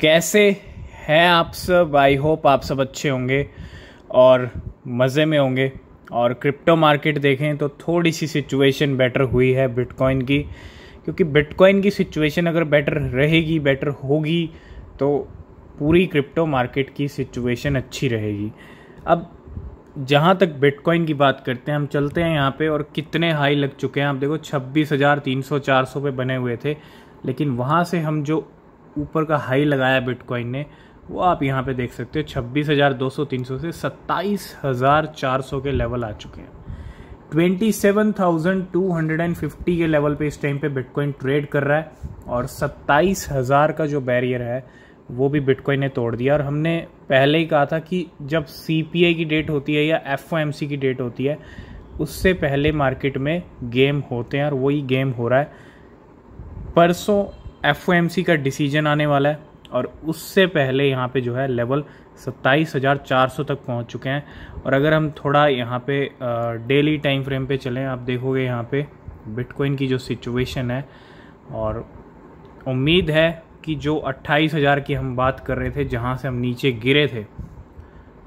कैसे हैं आप सब। आई होप आप सब अच्छे होंगे और मज़े में होंगे। और क्रिप्टो मार्केट देखें तो थोड़ी सी सिचुएशन बेटर हुई है बिटकॉइन की, क्योंकि बिटकॉइन की सिचुएशन अगर बेटर रहेगी, बेटर होगी, तो पूरी क्रिप्टो मार्केट की सिचुएशन अच्छी रहेगी। अब जहाँ तक बिटकॉइन की बात करते हैं, हम चलते हैं यहाँ पे और कितने हाई लग चुके हैं। आप देखो 26,300-400 पे बने हुए थे, लेकिन वहाँ से हम जो ऊपर का हाई लगाया बिटकॉइन ने, वो आप यहाँ पे देख सकते हो 26,200-300 से 27,400 के लेवल आ चुके हैं। 27,250 के लेवल पे इस टाइम पे बिटकॉइन ट्रेड कर रहा है और 27,000 का जो बैरियर है वो भी बिटकॉइन ने तोड़ दिया। और हमने पहले ही कहा था कि जब CPI की डेट होती है या FOMC की डेट होती है, उससे पहले मार्केट में गेम होते हैं और वही गेम हो रहा है। परसों FOMC का डिसीजन आने वाला है और उससे पहले यहाँ पे जो है लेवल 27,400 तक पहुँच चुके हैं। और अगर हम थोड़ा यहाँ पे डेली टाइम फ्रेम पे चलें, आप देखोगे यहाँ पे बिटकॉइन की जो सिचुएशन है, और उम्मीद है कि जो 28,000 की हम बात कर रहे थे, जहाँ से हम नीचे गिरे थे,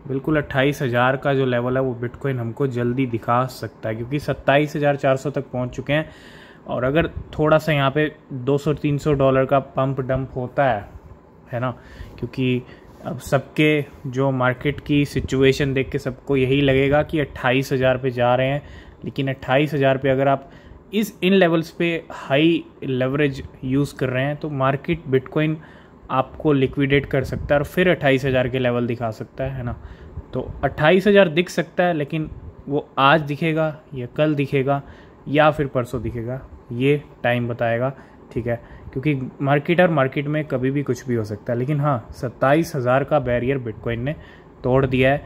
बिल्कुल 28,000 का जो लेवल है वो बिटकॉइन हमको जल्दी दिखा सकता है, क्योंकि 27,400 तक पहुँच चुके हैं। और अगर थोड़ा सा यहाँ पे $200-300 का पंप डंप होता है ना, क्योंकि अब सबके जो मार्केट की सिचुएशन देख के सबको यही लगेगा कि 28,000 पे जा रहे हैं, लेकिन 28,000 पे अगर आप इन लेवल्स पे हाई लेवरेज यूज़ कर रहे हैं तो मार्केट बिटकॉइन आपको लिक्विडेट कर सकता है और फिर 28,000 के लेवल दिखा सकता है ना। तो 28,000 दिख सकता है, लेकिन वो आज दिखेगा या कल दिखेगा या फिर परसों दिखेगा, ये टाइम बताएगा, ठीक है। क्योंकि मार्केट में कभी भी कुछ भी हो सकता है। लेकिन हाँ, 27,000 का बैरियर बिटकॉइन ने तोड़ दिया है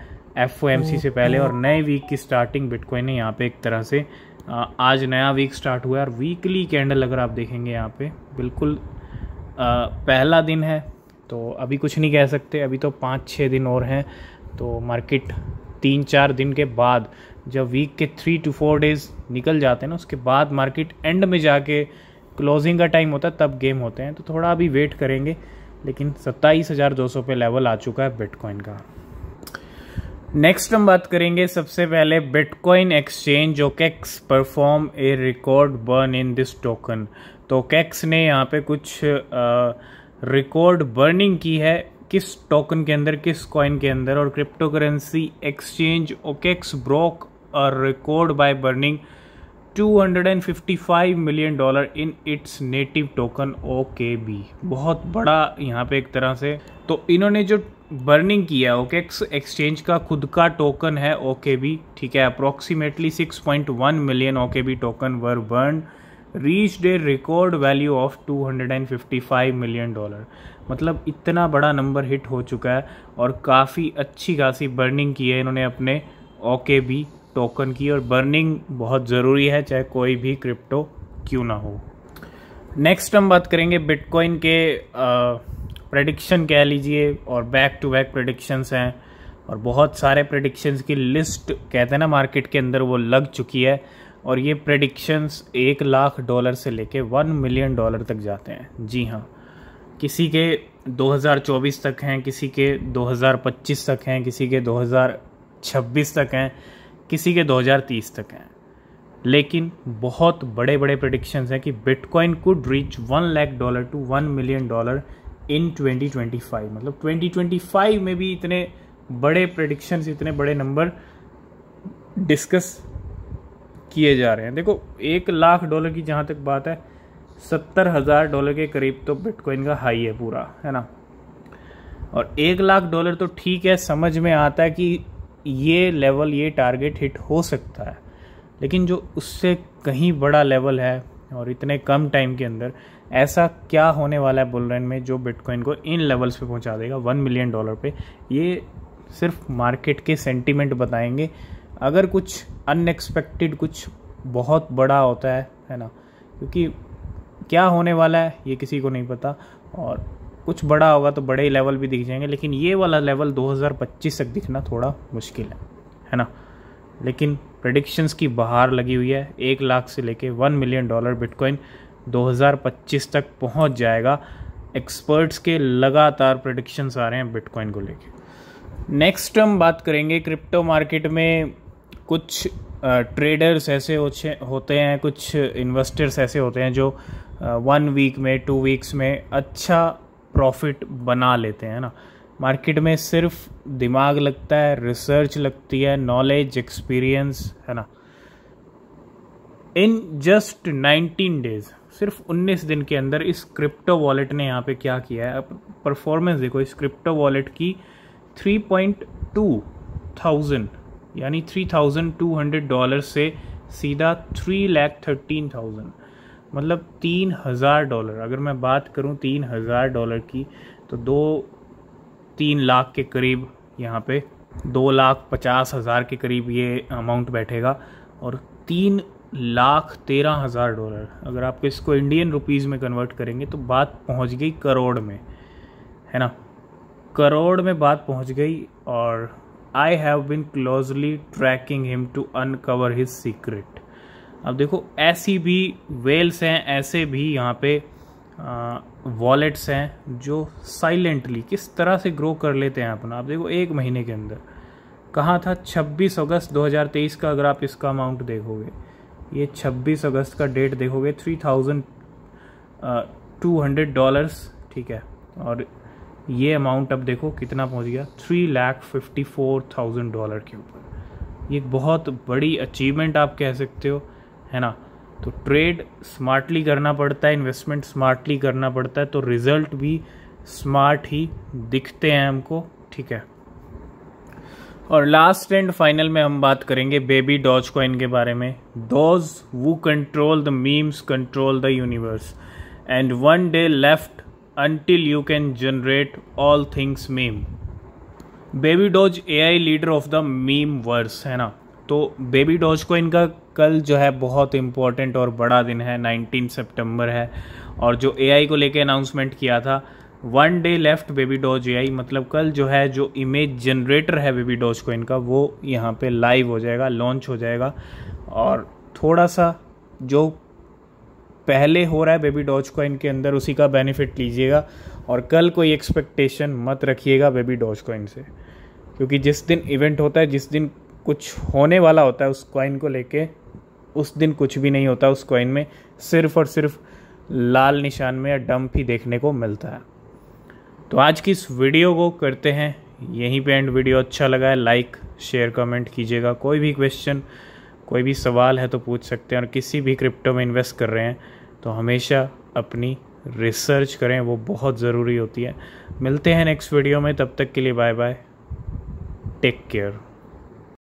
FOMC से पहले। और नए वीक की स्टार्टिंग बिटकॉइन ने यहाँ पे एक तरह से आज नया वीक स्टार्ट हुआ है। और वीकली कैंडल अगर आप देखेंगे यहाँ पे, बिल्कुल पहला दिन है, तो अभी कुछ नहीं कह सकते। अभी तो 5-6 दिन और हैं, तो मार्केट 3-4 दिन के बाद, जब वीक के 3 to 4 डेज़ निकल जाते हैं ना, उसके बाद मार्केट एंड में जाके क्लोजिंग का टाइम होता है, तब गेम होते हैं। तो थोड़ा अभी वेट करेंगे, लेकिन 27,200 पे लेवल आ चुका है बिटकॉइन का। नेक्स्ट हम बात करेंगे सबसे पहले bitcoin exchange OKEX perform a record burn in this token. तो OKEX ने यहाँ पे कुछ रिकॉर्ड बर्निंग की है, किस टोकन के अंदर, किस कॉइन के अंदर। और crypto currency exchange OKEX broke a record by burning $255 million in its native token OKB। बहुत बड़ा यहाँ पे एक तरह से। तो इन्होंने जो बर्निंग किया है, OKEX एक्सचेंज का खुद का टोकन है OKB, ठीक है। Approximately 6.1 million OKB token were burn, reached A record value of $255 million। मतलब इतना बड़ा नंबर हिट हो चुका है और काफ़ी अच्छी खासी बर्निंग की है इन्होंने अपने OKB टोकन की। और बर्निंग बहुत ज़रूरी है, चाहे कोई भी क्रिप्टो क्यों ना हो। नेक्स्ट हम बात करेंगे बिटकॉइन के प्रेडिक्शन कह लीजिए, और बैक टू बैक प्रेडिक्शंस हैं, और बहुत सारे प्रेडिक्शंस की लिस्ट कहते हैं ना मार्केट के अंदर, वो लग चुकी है। और ये प्रेडिक्शंस $1 लाख से लेके $1 मिलियन तक जाते हैं। जी हाँ, किसी के 2024 तक हैं, किसी के 2025 तक हैं, किसी के 2026 तक हैं, किसी के 2030 तक हैं। लेकिन बहुत बड़े बड़े प्रेडिक्शंस हैं कि bitcoin could reach $1 lakh to $1 million in 2025। मतलब 2025 में भी इतने बड़े प्रेडिक्शंस, इतने बड़े नंबर डिस्कस किए जा रहे हैं। देखो $1 लाख की जहाँ तक बात है, $70,000 के करीब तो बिटकॉइन का हाई है पूरा, है ना। और $1 लाख तो ठीक है, समझ में आता है कि ये लेवल, ये टारगेट हिट हो सकता है। लेकिन जो उससे कहीं बड़ा लेवल है और इतने कम टाइम के अंदर, ऐसा क्या होने वाला है बुल रन में जो बिटकॉइन को इन लेवल्स पे पहुंचा देगा $1 मिलियन पे, ये सिर्फ मार्केट के सेंटीमेंट बताएंगे। अगर कुछ अनएक्सपेक्टेड, कुछ बहुत बड़ा होता है ना, क्योंकि क्या होने वाला है ये किसी को नहीं पता, और कुछ बड़ा होगा तो बड़े लेवल भी दिख जाएंगे, लेकिन ये वाला लेवल 2025 तक दिखना थोड़ा मुश्किल है ना। लेकिन प्रेडिक्शंस की बहार लगी हुई है, 1 लाख से लेके $1 मिलियन बिटकॉइन 2025 तक पहुंच जाएगा। एक्सपर्ट्स के लगातार प्रेडिक्शंस आ रहे हैं बिटकॉइन को लेके। नेक्स्ट हम बात करेंगे क्रिप्टो मार्केट में कुछ ट्रेडर्स ऐसे होते हैं, कुछ इन्वेस्टर्स ऐसे होते हैं जो 1 वीक में 2 वीक्स में अच्छा प्रॉफिट बना लेते हैं ना। मार्केट में सिर्फ दिमाग लगता है, रिसर्च लगती है, नॉलेज, एक्सपीरियंस है ना। इन जस्ट 19 डेज, सिर्फ 19 दिन के अंदर इस क्रिप्टो वॉलेट ने यहाँ पे क्या किया है, परफॉर्मेंस देखो इस क्रिप्टो वॉलेट की। 3.2 थाउजेंड यानी $3,200 से सीधा $3,13,000 मतलब $3,000। अगर मैं बात करूँ $3,000 की तो 2-3 लाख के करीब यहाँ पे 2,50,000 के करीब ये अमाउंट बैठेगा। और $3,13,000 अगर आप इसको इंडियन रुपीज़ में कन्वर्ट करेंगे तो बात पहुँच गई करोड़ में, है ना। करोड़ में बात पहुँच गई। और I have been closely tracking him to uncover his secret। अब देखो ऐसी भी वेल्स हैं, ऐसे भी यहाँ पे वॉलेट्स हैं जो साइलेंटली किस तरह से ग्रो कर लेते हैं अपना। आप देखो 1 महीने के अंदर कहाँ था, 26 अगस्त 2023 का अगर आप इसका अमाउंट देखोगे, ये 26 अगस्त का डेट देखोगे, $3,200, ठीक है। और ये अमाउंट अब देखो कितना पहुंच गया, $3,54,000 के ऊपर। ये बहुत बड़ी अचीवमेंट आप कह सकते हो, है ना। तो ट्रेड स्मार्टली करना पड़ता है, इन्वेस्टमेंट स्मार्टली करना पड़ता है, तो रिजल्ट भी स्मार्ट ही दिखते हैं हमको, ठीक है। और लास्ट एंड फाइनल में हम बात करेंगे बेबी डॉज कॉइन के बारे में। Those who control the memes control the universe and one day left until you can generate all things meme। Baby Doge AI leader of the memeverse, है ना। तो बेबी डॉज को इनका कल जो है बहुत इंपॉर्टेंट और बड़ा दिन है, 19 सितंबर है। और जो AI को लेके अनाउंसमेंट किया था, 1 day left Baby Doge AI, मतलब कल जो है जो इमेज जनरेटर है बेबी डॉज को इनका, वो यहाँ पे लाइव हो जाएगा, लॉन्च हो जाएगा। और थोड़ा सा जो पहले हो रहा है बेबी डॉज कॉइन के अंदर उसी का बेनिफिट लीजिएगा। और कल कोई एक्सपेक्टेशन मत रखिएगा बेबी डॉज कॉइन से, क्योंकि जिस दिन इवेंट होता है, जिस दिन कुछ होने वाला होता है उस कॉइन को लेके, उस दिन कुछ भी नहीं होता उस कॉइन में, सिर्फ और सिर्फ लाल निशान में या डंप ही देखने को मिलता है। तो आज की इस वीडियो को करते हैं यहीं पे एंड। वीडियो अच्छा लगा है लाइक शेयर कमेंट कीजिएगा। कोई भी क्वेश्चन, कोई भी सवाल है तो पूछ सकते हैं। और किसी भी क्रिप्टो में इन्वेस्ट कर रहे हैं तो हमेशा अपनी रिसर्च करें, वो बहुत ज़रूरी होती है। मिलते हैं नेक्स्ट वीडियो में, तब तक के लिए बाय बाय, टेक केयर।